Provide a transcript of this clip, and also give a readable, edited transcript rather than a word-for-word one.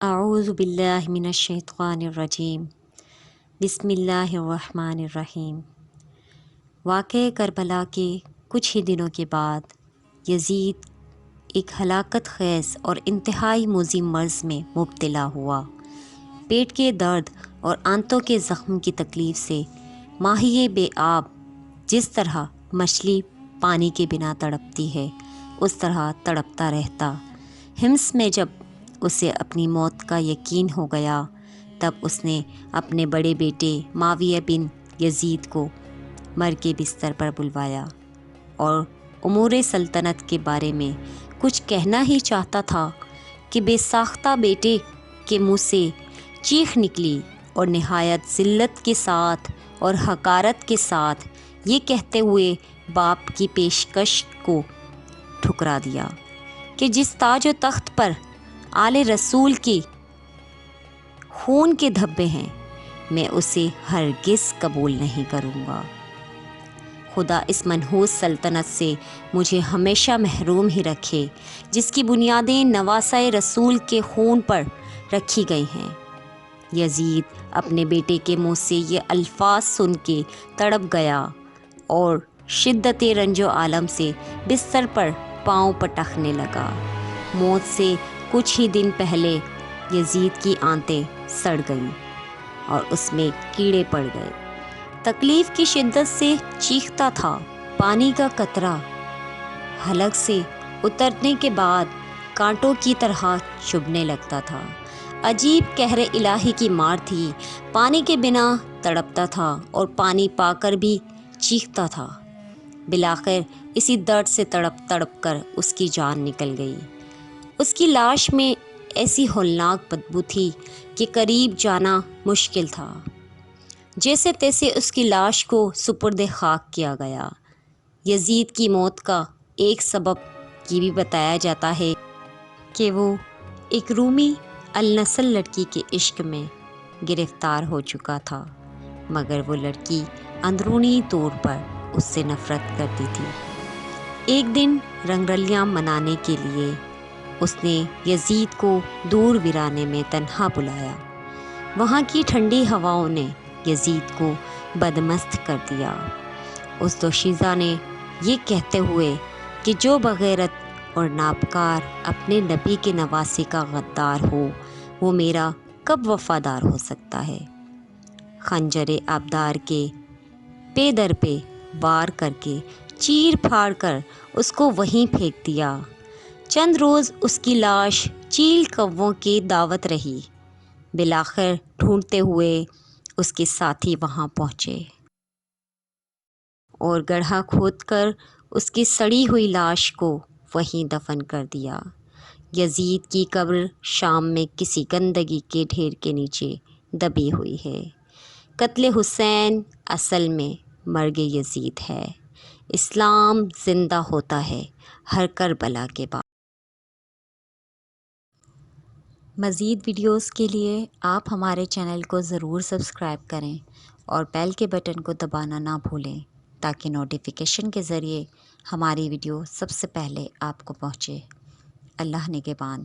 اعوذ باللہ من الشیطان الرجیم بسم اللہ الرحمن الرحیم۔ واقعہ کربلا کے کچھ ہی دنوں کے بعد یزید ایک ہلاکت خیز اور انتہائی مضر مرض میں مبتلا ہوا۔ پیٹ کے درد اور آنتوں کے زخم کی تکلیف سے ماہی بے آب جس طرح مچھلی پانی کے بنا تڑپتی ہے اس طرح تڑپتا رہتا۔ حمص میں جب اسے اپنی موت کا یقین ہو گیا تب اس نے اپنے بڑے بیٹے معاویہ بن یزید کو مر کے بستر پر بلوایا اور امور سلطنت کے بارے میں کچھ کہنا ہی چاہتا تھا کہ بے ساختہ بیٹے کے منہ سے چیخ نکلی اور نہایت ذلت کے ساتھ اور حقارت کے ساتھ یہ کہتے ہوئے باپ کی پیشکش کو ٹھکرا دیا کہ جس تاج و تخت پر آل رسول کی خون کے دھبے ہیں میں اسے ہرگز قبول نہیں کروں گا۔ خدا اس منحوس سلطنت سے مجھے ہمیشہ محروم ہی رکھے جس کی بنیادیں نواسۂ رسول کے خون پر رکھی گئی ہیں۔ یزید اپنے بیٹے کے منہ سے یہ الفاظ سن کے تڑپ گیا اور شدت رنج و عالم سے بستر پر پاؤں پٹکنے لگا۔ موت سے کچھ ہی دن پہلے یزید کی آنتیں سڑ گئیں اور اس میں کیڑے پڑ گئے۔ تکلیف کی شدت سے چیختا تھا۔ پانی کا قطرہ حلق سے اترنے کے بعد کانٹوں کی طرح چبھنے لگتا تھا۔ عجیب قہر الہی کی مار تھی۔ پانی کے بنا تڑپتا تھا اور پانی پا کر بھی چیختا تھا۔ بالآخر اسی درد سے تڑپ تڑپ کر اس کی جان نکل گئی۔ اس کی لاش میں ایسی ہولناک بدبو تھی کہ قریب جانا مشکل تھا۔ جیسے تیسے اس کی لاش کو سپرد خاک کیا گیا۔ یزید کی موت کا ایک سبب یہ بھی بتایا جاتا ہے کہ وہ ایک رومی النسل لڑکی کے عشق میں گرفتار ہو چکا تھا، مگر وہ لڑکی اندرونی طور پر اس سے نفرت کرتی تھی۔ ایک دن رنگرلیاں منانے کے لیے اس نے یزید کو دور ویرانے میں تنہا بلایا۔ وہاں کی ٹھنڈی ہواؤں نے یزید کو بدمست کر دیا۔ اس دوشیزہ نے یہ کہتے ہوئے کہ جو بغیرت اور ناپکار اپنے نبی کے نواسے کا غدار ہو وہ میرا کب وفادار ہو سکتا ہے، خنجر آبدار کے پے در پہ وار کر کے چیر پھاڑ کر اس کو وہیں پھینک دیا۔ چند روز اس کی لاش چیل کووں کی دعوت رہی۔ بالآخر ڈھونڈتے ہوئے اس کے ساتھی وہاں پہنچے اور گڑھا کھود کر اس کی سڑی ہوئی لاش کو وہیں دفن کر دیا۔ یزید کی قبر شام میں کسی گندگی کے ڈھیر کے نیچے دبی ہوئی ہے۔ قتل حسین اصل میں مرگ یزید ہے۔ اسلام زندہ ہوتا ہے ہر کربلا کے بعد۔ مزید ویڈیوز کے لیے آپ ہمارے چینل کو ضرور سبسکرائب کریں اور بیل کے بٹن کو دبانا نہ بھولیں تاکہ نوٹیفیکیشن کے ذریعے ہماری ویڈیو سب سے پہلے آپ کو پہنچے۔ اللہ نگہبان۔